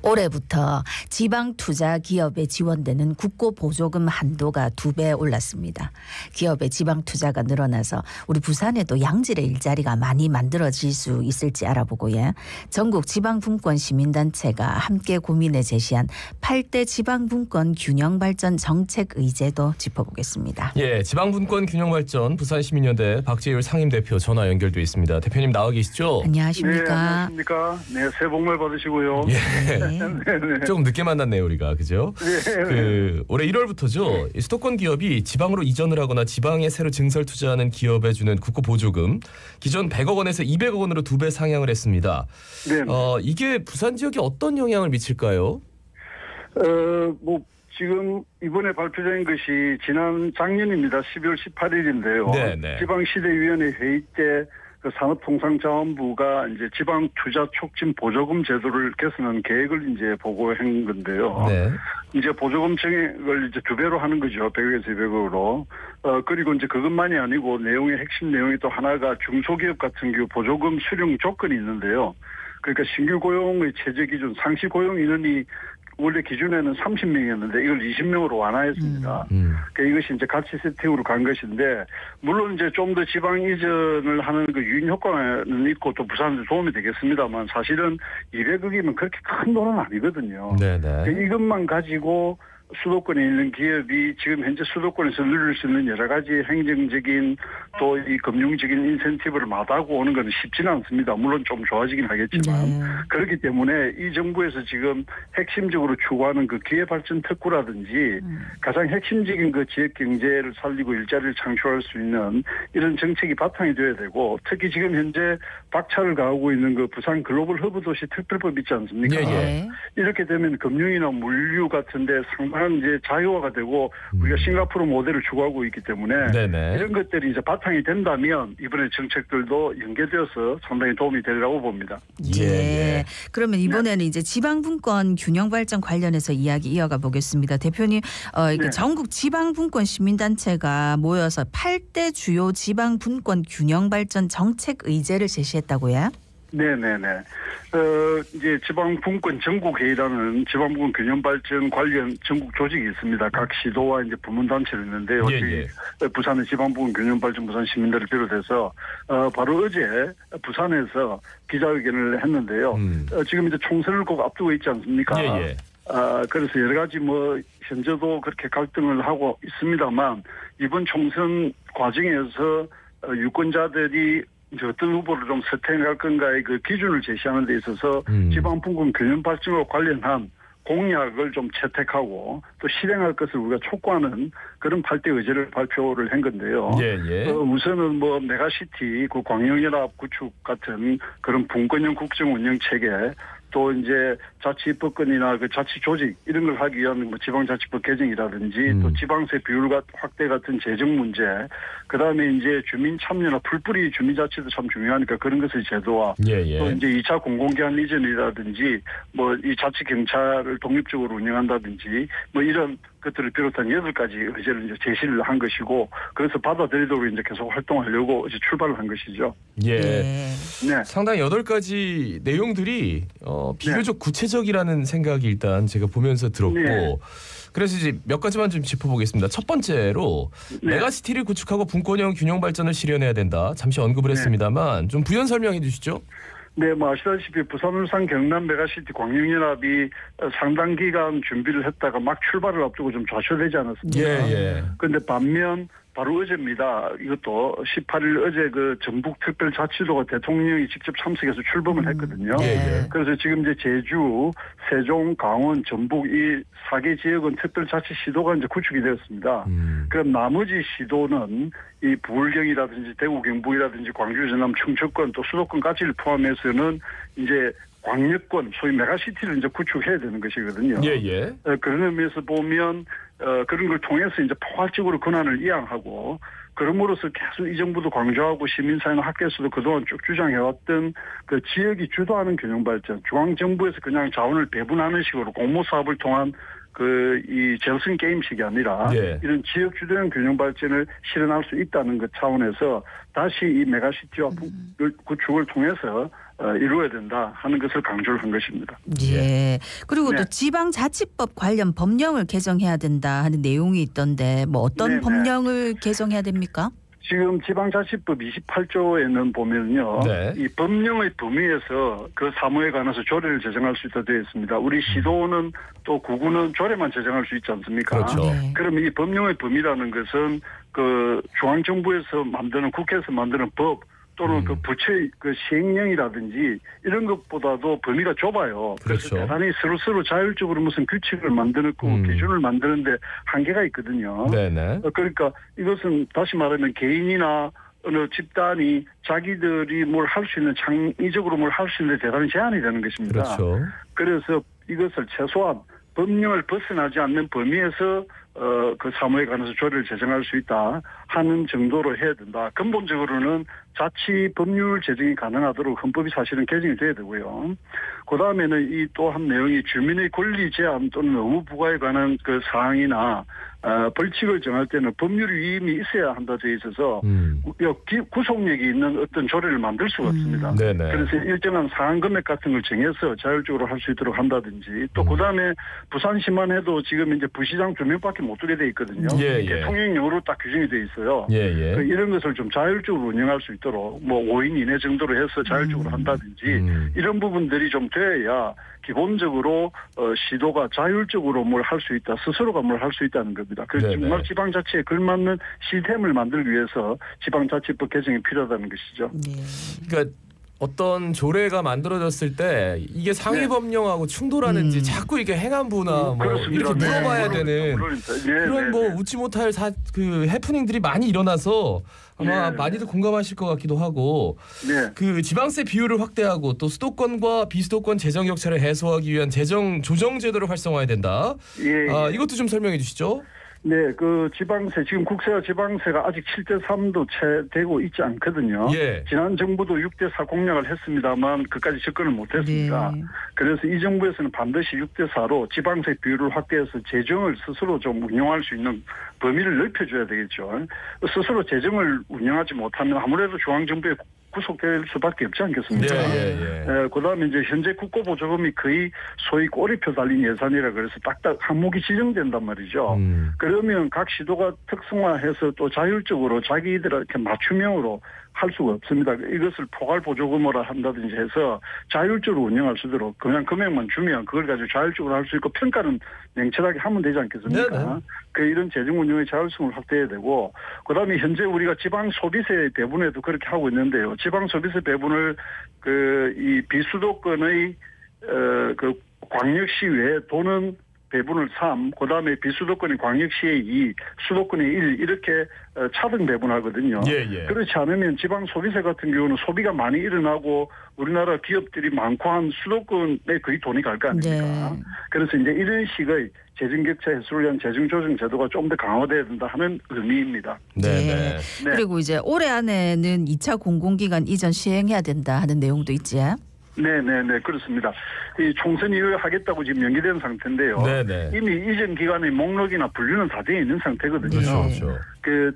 올해부터 지방 투자 기업에 지원되는 국고 보조금 한도가 2배 올랐습니다. 기업의 지방 투자가 늘어나서 우리 부산에도 양질의 일자리가 많이 만들어질 수 있을지 알아보고요. 전국 지방분권 시민단체가 함께 고민해 제시한 8대 지방분권 균형발전 정책 의제도 짚어보겠습니다. 예, 지방분권 균형발전 부산시민연대 박재율 상임대표 전화 연결돼 있습니다. 대표님 나와 계시죠? 안녕하십니까? 네, 안녕하십니까? 네, 새해 복 많이 받으시고요. 예. 조금 늦게 만났네요, 우리가. 그죠? 네. 올해 1월부터죠. 수도권 기업이 지방으로 이전을 하거나 지방에 새로 증설 투자하는 기업에 주는 국고 보조금 기존 100억 원에서 200억 원으로 2배 상향을 했습니다. 네. 이게 부산 지역에 어떤 영향을 미칠까요? 지금 이번에 발표된 것이 지난 작년입니다. 12월 18일인데요. 네네. 지방시대위원회 회의 때 그 산업통상자원부가 이제 지방 투자 촉진 보조금 제도를 개선하는 계획을 이제 보고한 건데요. 네. 이제 보조금 정액을 이제 2배로 하는 거죠. 100억에서 200억으로. 그리고 이제 그것만이 아니고 내용의 핵심 내용이 또 하나가 중소기업 같은 경우 보조금 수령 조건이 있는데요. 그러니까 신규 고용의 최저 기준, 상시 고용 인원이 원래 기준에는 30명이었는데 이걸 20명으로 완화했습니다. 그러니까 이것이 이제 가치 세팅으로 간 것인데 물론 이제 좀 더 지방 이전을 하는 그 유인 효과는 있고 또 부산에 도움이 되겠습니다만 사실은 200억이면 그렇게 큰 돈은 아니거든요. 네네. 그러니까 이것만 가지고 수도권에 있는 기업이 지금 현재 수도권에서 누릴 수 있는 여러 가지 행정적인 또 이 금융적인 인센티브를 마다하고 오는 것은 쉽지는 않습니다. 물론 좀 좋아지긴 하겠지만. 네. 그렇기 때문에 이 정부에서 지금 핵심적으로 추구하는 그 기회발전 특구라든지 가장 핵심적인 그 지역 경제를 살리고 일자리를 창출할 수 있는 이런 정책이 바탕이 되어야 되고 특히 지금 현재 박차를 가하고 있는 그 부산 글로벌 허브 도시 특별법 있지 않습니까? 예. 이렇게 되면 금융이나 물류 같은 데 상당한 이제 자유화가 되고 우리가 싱가포르 모델을 추구하고 있기 때문에 네네. 이런 것들이 이제 바탕이 된다면 이번에 정책들도 연계되어서 상당히 도움이 되리라고 봅니다. 예. 그러면 이번에는 이제 지방분권 균형발전 관련해서 이야기 이어가 보겠습니다. 대표님, 이게 네. 전국 지방분권 시민단체가 모여서 8대 주요 지방분권 균형발전 정책 의제를 제시했다고요? 네네네. 이제 지방분권 전국회의라는 지방분권 균형발전 관련 전국 조직이 있습니다. 각 시도와 이제 부문단체를 있는데요. 예. 부산의 지방분권 균형발전 부산 시민들을 비롯해서 바로 어제 부산에서 기자회견을 했는데요. 지금 이제 총선을 꼭 앞두고 있지 않습니까? 예. 그래서 여러 가지 현재도 그렇게 갈등을 하고 있습니다만 이번 총선 과정에서 유권자들이 이제 어떤 후보를 좀 선택할 건가의 그 기준을 제시하는 데 있어서 지방분권 균형 발전과 관련한 공약을 좀 채택하고 또 실행할 것을 우리가 촉구하는 그런 8대 의제를 발표를 한 건데요. 예. 우선은 메가시티 그 광역연합 구축 같은 그런 분권형 국정 운영 체계 또 이제 자치법권이나 그 자치 조직 이런 걸 하기 위한 지방자치법 개정이라든지 또 지방세 비율 확대 같은 재정 문제, 그 다음에 이제 주민 참여나 풀뿌리 주민자치도 참 중요하니까 그런 것의 제도화, 또 이제 2차 공공기관 이전이라든지 이 자치 경찰을 독립적으로 운영한다든지 이런 것들을 비롯한 8가지 의제를 이제 제시를 한 것이고 그래서 받아들이도록 이제 계속 활동하려고 이제 출발을 한 것이죠. 예. 네. 상당히 8가지 내용들이 비교적 구체적이라는 생각이 일단 제가 보면서 들었고 네. 그래서 이제 몇 가지만 좀 짚어보겠습니다. 첫 번째로 메가시티를 구축하고 분권형 균형 발전을 실현해야 된다. 잠시 언급을 했습니다만 좀 부연 설명해 주시죠. 네, 아시다시피 부산, 울산, 경남 메가시티 광역연합이 상당 기간 준비를 했다가 막 출발을 앞두고 좀 좌초되지 않았습니까? 예. 그런데 반면 바로 어제입니다. 이것도 18일 어제 그 전북특별자치도가 대통령이 직접 참석해서 출범을 했거든요. 예. 그래서 지금 이제 제주, 세종, 강원, 전북 이 4개 지역은 특별자치시도가 이제 구축이 되었습니다. 그럼 나머지 시도는 이 부울경이라든지 대구 경북이라든지 광주 전남 충청권 또 수도권까지를 포함해서는 이제 광역권 소위 메가시티를 이제 구축해야 되는 것이거든요. 예. 그런 의미에서 보면 그런 걸 통해서 이제 포괄적으로 권한을 이양하고 그럼으로써 계속 이 정부도 강조하고 시민사회나 학교에서도 그동안 쭉 주장해왔던 그 지역이 주도하는 균형발전, 중앙정부에서 그냥 자원을 배분하는 식으로 공모사업을 통한 이 제로섬 게임식이 아니라 이런 지역 주도형 균형 발전을 실현할 수 있다는 것 차원에서 다시 이 메가시티와 구축을 통해서 이루어야 된다 하는 것을 강조를 한 것입니다. 예. 그리고 네. 또 지방자치법 관련 법령을 개정해야 된다 하는 내용이 있던데 뭐 어떤 네네. 법령을 개정해야 됩니까? 지금 지방자치법 28조에는 보면요. 네. 이 법령의 범위에서 그 사무에 관해서 조례를 제정할 수 있다 되어 있습니다. 우리 시도는 또 구구는 조례만 제정할 수 있지 않습니까? 그렇죠. 네. 그럼 이 법령의 범위라는 것은 그 중앙정부에서 만드는 국회에서 만드는 법 또는 그 부처의 그 시행령이라든지 이런 것보다도 범위가 좁아요. 그래서 그렇죠. 대단히 서로 자율적으로 무슨 규칙을 만드는 기준을 만드는데 한계가 있거든요. 네네. 그러니까 이것은 다시 말하면 개인이나 어느 집단이 자기들이 뭘 할 수 있는 창의적으로 뭘 할 수 있는 데 대단히 제한이 되는 것입니다. 그렇죠. 그래서 이것을 최소한 법령을 벗어나지 않는 범위에서 그 사무에 관해서 조례를 제정할 수 있다 하는 정도로 해야 된다. 근본적으로는 자치 법률 제정이 가능하도록 헌법이 사실은 개정이 돼야 되고요. 그 다음에는 이 또 한 내용이 주민의 권리 제한 또는 의무 부과에 관한 그 사항이나 벌칙을 정할 때는 법률 위임이 있어야 한다 되어 있어서 구속력이 있는 어떤 조례를 만들 수가 없습니다. 네네. 그래서 일정한 상한 금액 같은 걸 정해서 자율적으로 할 수 있도록 한다든지 또 그다음에 부산시만 해도 지금 이제 부시장 2명밖에 못 두게 돼 있거든요. 예, 예. 통행령으로 딱 규정이 돼 있어요. 예, 예. 이런 것을 좀 자율적으로 운영할 수 있도록 뭐 5인 이내 정도로 해서 자율적으로 한다든지 이런 부분들이 좀 돼야 기본적으로 시도가 자율적으로 뭘 할 수 있다. 스스로가 뭘 할 수 있다는 겁니다. 그래서 네네. 정말 지방자치에 걸맞는 시스템을 만들기 위해서 지방자치법 개정이 필요하다는 것이죠. 네. 그러니까 어떤 조례가 만들어졌을 때 이게 상위 네. 법령하고 충돌하는지 자꾸 이게 행안부나 뭐 그렇습니다. 이렇게 네. 물어봐야 네. 되는 그런 뭐 웃지 못할 그 해프닝들이 많이 일어나서 아마 네. 많이들 공감하실 것 같기도 하고 네. 그 지방세 비율을 확대하고 또 수도권과 비수도권 재정 격차를 해소하기 위한 재정 조정 제도를 활성화해야 된다. 예, 예. 이것도 좀 설명해 주시죠. 네, 그 지방세 지금 국세와 지방세가 아직 7대3도 채 되고 있지 않거든요. 예. 지난 정부도 6대4 공약을 했습니다만 그까지 접근을 못했습니다. 네. 그래서 이 정부에서는 반드시 6대4로 지방세 비율을 확대해서 재정을 스스로 좀 운영할 수 있는 범위를 넓혀줘야 되겠죠. 스스로 재정을 운영하지 못하면 아무래도 중앙정부에 구속될 수밖에 없지 않겠습니까? 그다음에 이제 현재 국고보조금이 거의 소위 꼬리표 달린 예산이라 그래서 딱딱 항목이 지정된단 말이죠. 그러면 각 시도가 특성화해서 또 자율적으로 자기들한테 맞춤형으로 할 수가 없습니다. 이것을 포괄보조금으로 한다든지 해서 자율적으로 운영할 수 있도록 그냥 금액만 주면 그걸 가지고 자율적으로 할 수 있고 평가는 냉철하게 하면 되지 않겠습니까? 그 이런 재정 운영의 자율성을 확대해야 되고 그다음에 현재 우리가 지방 소비세 배분에도 그렇게 하고 있는데요. 지방 소비세 배분을 이 비수도권의 그 광역시 외에 도는 배분을 3, 그다음에 비수도권이 광역시의 2, 수도권의 1 이렇게 차등 배분하거든요. 예. 그렇지 않으면 지방 소비세 같은 경우는 소비가 많이 일어나고 우리나라 기업들이 많고 한 수도권에 거의 돈이 갈 거 아닙니까? 네. 그래서 이제 이런 식의 재정 격차 해소를 위한 재정 조정 제도가 좀 더 강화돼야 된다 하는 의미입니다. 네. 그리고 이제 올해 안에는 2차 공공기관 이전 시행해야 된다 하는 내용도 있지. 네, 그렇습니다. 이 총선 이후에 하겠다고 지금 연기된 상태인데요. 네네. 이미 이전 기관의 목록이나 분류는 다 되어 있는 상태거든요. 그렇죠.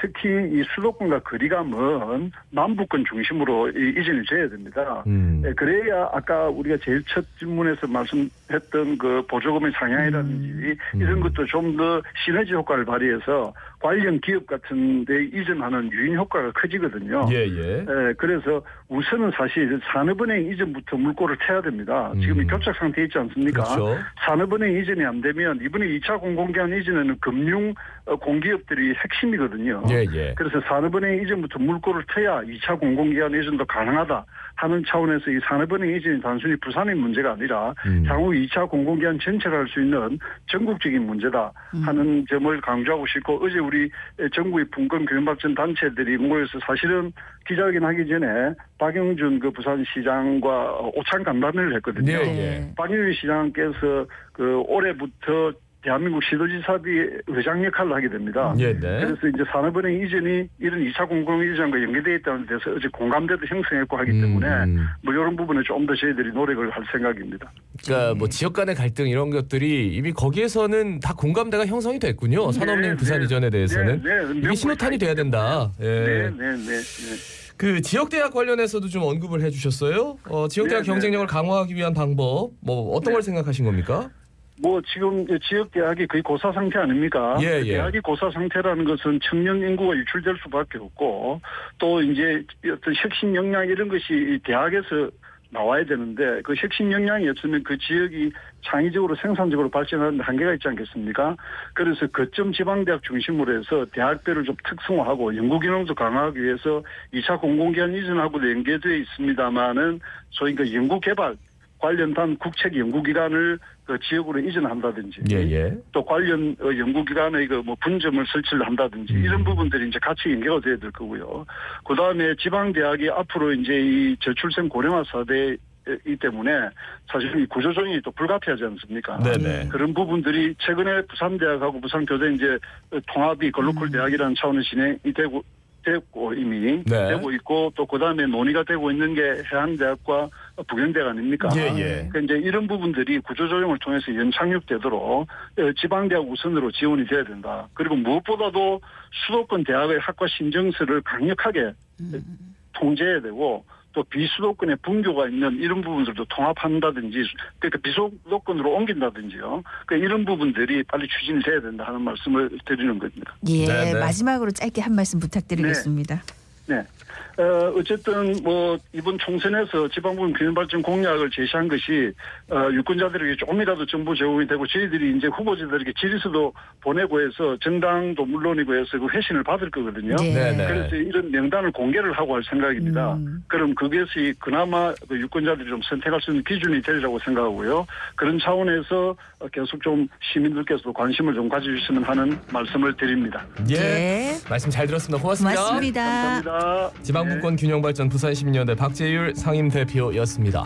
특히 이 수도권과 거리가 먼 남부권 중심으로 이전이 돼야 됩니다. 네, 그래야 아까 우리가 제일 첫 질문에서 말씀했던 그 보조금의 상향이라든지 이런 것도 좀 더 시너지 효과를 발휘해서 관련 기업 같은 데 이전하는 유인 효과가 커지거든요. 예. 그래서 우선은 사실 산업은행 이전부터 물꼬를 트야 됩니다. 지금 교착 상태에 있지 않습니까? 그렇죠. 산업은행 이전이 안 되면 이번에 2차 공공기관 이전에는 금융 공기업들이 핵심이거든요. 예. 그래서 산업은행 이전부터 물꼬를 트야 2차 공공기관 이전도 가능하다 하는 차원에서 이 산업은행 이전이 단순히 부산의 문제가 아니라 향후 2차 공공기관 전체가 할 수 있는 전국적인 문제다 하는 점을 강조하고 싶고 어제 우리 전국의 분권 교육발전 단체들이 모여서 사실은 기자회견 하기 전에 박영준 그 부산시장과 오찬 간담회를 했거든요. 예. 박영준 시장께서 그 올해부터 대한민국 시도지사비 의장 역할을 하게 됩니다. 네. 그래서 이제 산업은행 이전이 이런 2차 공공 이전과 연계되어 있다는 데서 어제 공감대도 형성했고 하기 때문에 뭐 이런 부분에 좀 더 저희들이 노력을 할 생각입니다. 그러니까 뭐 지역 간의 갈등 이런 것들이 이미 거기에서는 다 공감대가 형성이 됐군요. 산업은행 부산 이전에 대해서는 이게 신호탄이 돼야 된다. 네. 그 지역대학 관련해서도 좀 언급을 해주셨어요. 지역대학 경쟁력을 강화하기 위한 방법, 뭐 어떤 걸 생각하신 겁니까? 뭐 지금 지역 대학이 거의 고사 상태 아닙니까? 예. 대학이 고사 상태라는 것은 청년 인구가 유출될 수밖에 없고 또 이제 어떤 혁신 역량 이런 것이 대학에서 나와야 되는데 그 혁신 역량이 없으면 그 지역이 창의적으로 생산적으로 발전하는 한계가 있지 않겠습니까? 그래서 거점 지방대학 중심으로 해서 대학별을 좀 특성화하고 연구기능도 강화하기 위해서 2차 공공기관 이전하고도 연계되어 있습니다만은 소위 그 연구개발 관련한 국책 연구기관을 그 지역으로 이전한다든지 또 관련 연구기관의 그 뭐 분점을 설치를 한다든지 이런 부분들이 이제 같이 연계가 돼야 될 거고요. 그 다음에 지방대학이 앞으로 이제 이 저출생 고령화 사대이기 때문에 사실 이 구조조정이 또 불가피하지 않습니까? 네네. 그런 부분들이 최근에 부산대학하고 부산교대 이제 통합이 글로컬 대학이라는 차원의 진행이 되고 이미 되고 있고 또 그다음에 논의가 되고 있는 게 해안대학과 부경대학 아닙니까? 그러니까 이제 이런 부분들이 구조조정을 통해서 연착륙되도록 지방대학 우선으로 지원이 돼야 된다. 그리고 무엇보다도 수도권 대학의 학과 신정서를 강력하게 통제해야 되고 또 비수도권의 분교가 있는 이런 부분들도 통합한다든지 그러니까 비수도권으로 옮긴다든지요. 그러니까 이런 부분들이 빨리 추진이 돼야 된다 하는 말씀을 드리는 겁니다. 예, 네네. 마지막으로 짧게 한 말씀 부탁드리겠습니다. 네. 어쨌든 뭐 이번 총선에서 지방부분 균형발전 공약을 제시한 것이 유권자들에게 조금이라도 정보 제공이 되고 저희들이 이제 후보자들에게 질의서도 보내고 해서 정당도 물론이고 해서 그 회신을 받을 거거든요. 그래서 이런 명단을 공개를 하고 할 생각입니다. 그럼 그것이 그나마 그 유권자들이 좀 선택할 수 있는 기준이 되리라고 생각하고요. 그런 차원에서 계속 좀 시민들께서도 관심을 좀 가져주시면 하는 말씀을 드립니다. 말씀 잘 들었습니다. 고맙습니다. 고맙습니다. 감사합니다. 지방분권 균형발전 부산시민연대 박재율 상임대표였습니다.